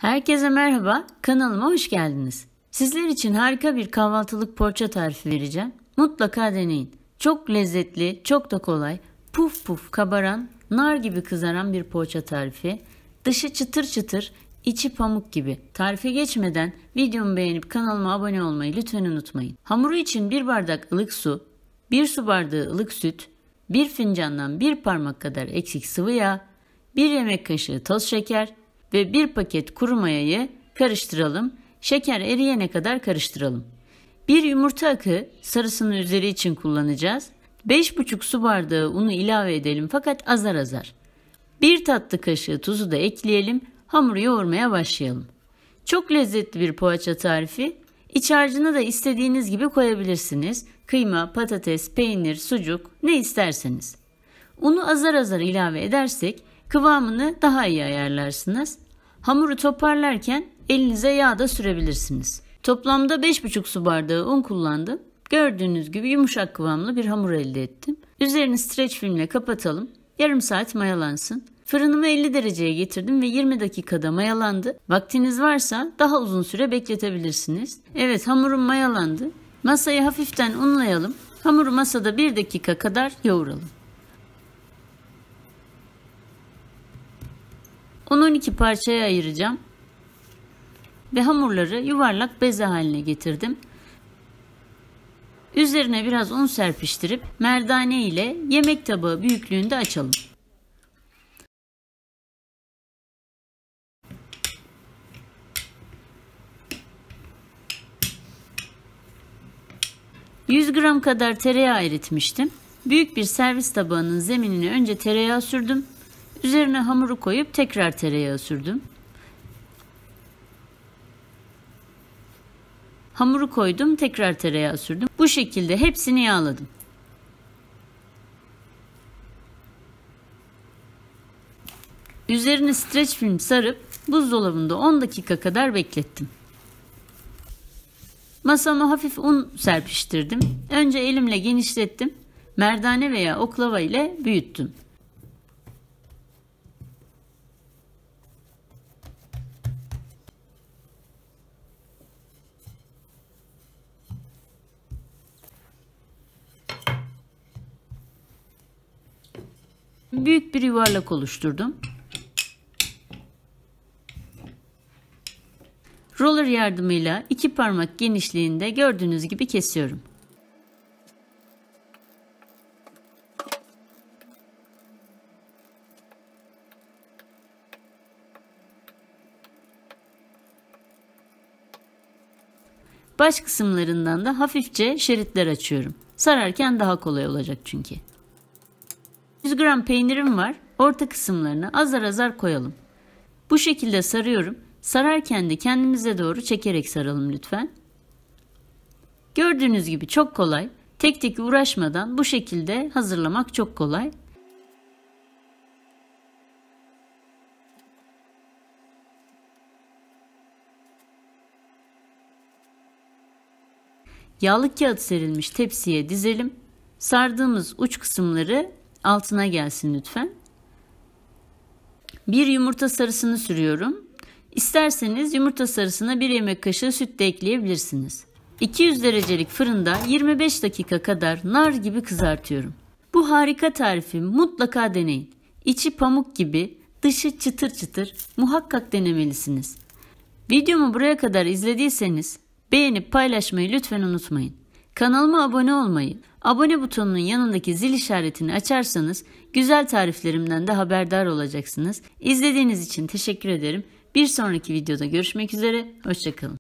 Herkese merhaba, kanalıma hoş geldiniz. Sizler için harika bir kahvaltılık poğaça tarifi vereceğim. Mutlaka deneyin. Çok lezzetli, çok da kolay, puf puf kabaran, nar gibi kızaran bir poğaça tarifi. Dışı çıtır çıtır, içi pamuk gibi. Tarife geçmeden videomu beğenip kanalıma abone olmayı lütfen unutmayın. Hamuru için 1 bardak ılık su, 1 su bardağı ılık süt, 1 fincandan 1 parmak kadar eksik sıvı yağ, 1 yemek kaşığı toz şeker ve 1 paket kuru mayayı karıştıralım. Şeker eriyene kadar karıştıralım. 1 yumurta akı, sarısını üzeri için kullanacağız. 5,5 su bardağı unu ilave edelim fakat azar azar. 1 tatlı kaşığı tuzu da ekleyelim. Hamuru yoğurmaya başlayalım. Çok lezzetli bir poğaça tarifi. İç harcını da istediğiniz gibi koyabilirsiniz. Kıyma, patates, peynir, sucuk ne isterseniz. Unu azar azar ilave edersek kıvamını daha iyi ayarlarsınız. Hamuru toparlarken elinize yağ da sürebilirsiniz. Toplamda 5,5 su bardağı un kullandım. Gördüğünüz gibi yumuşak kıvamlı bir hamur elde ettim. Üzerini streç filmle kapatalım. Yarım saat mayalansın. Fırınımı 50 dereceye getirdim ve 20 dakikada mayalandı. Vaktiniz varsa daha uzun süre bekletebilirsiniz. Evet, hamurum mayalandı. Masayı hafiften unlayalım. Hamuru masada 1 dakika kadar yoğuralım. 10-12 parçaya ayıracağım. Ve hamurları yuvarlak beze haline getirdim. Üzerine biraz un serpiştirip merdane ile yemek tabağı büyüklüğünde açalım. ...100 gram kadar tereyağı eritmiştim. Büyük bir servis tabağının zeminine önce tereyağı sürdüm. Üzerine hamuru koyup tekrar tereyağı sürdüm. Hamuru koydum, tekrar tereyağı sürdüm. Bu şekilde hepsini yağladım. Üzerine streç film sarıp buzdolabında 10 dakika kadar beklettim. Masama hafif un serpiştirdim. Önce elimle genişlettim. Merdane veya oklava ile büyüttüm. Büyük bir yuvarlak oluşturdum. Roller yardımıyla 2 parmak genişliğinde gördüğünüz gibi kesiyorum. Baş kısımlarından da hafifçe şeritler açıyorum. Sararken daha kolay olacak çünkü. 100 gram peynirim var. Orta kısımlarını azar azar koyalım. Bu şekilde sarıyorum. Sararken de kendimize doğru çekerek saralım lütfen. Gördüğünüz gibi çok kolay. Tek tek uğraşmadan bu şekilde hazırlamak çok kolay. Yağlı kağıt serilmiş tepsiye dizelim. Sardığımız uç kısımları altına gelsin lütfen. 1 yumurta sarısını sürüyorum. İsterseniz yumurta sarısına 1 yemek kaşığı süt de ekleyebilirsiniz. 200 derecelik fırında 25 dakika kadar nar gibi kızartıyorum. Bu harika tarifi mutlaka deneyin. İçi pamuk gibi, dışı çıtır çıtır, muhakkak denemelisiniz. Videomu buraya kadar izlediyseniz beğenip paylaşmayı lütfen unutmayın. Kanalıma abone olmayı, abone butonunun yanındaki zil işaretini açarsanız güzel tariflerimden de haberdar olacaksınız. İzlediğiniz için teşekkür ederim. Bir sonraki videoda görüşmek üzere, hoşça kalın.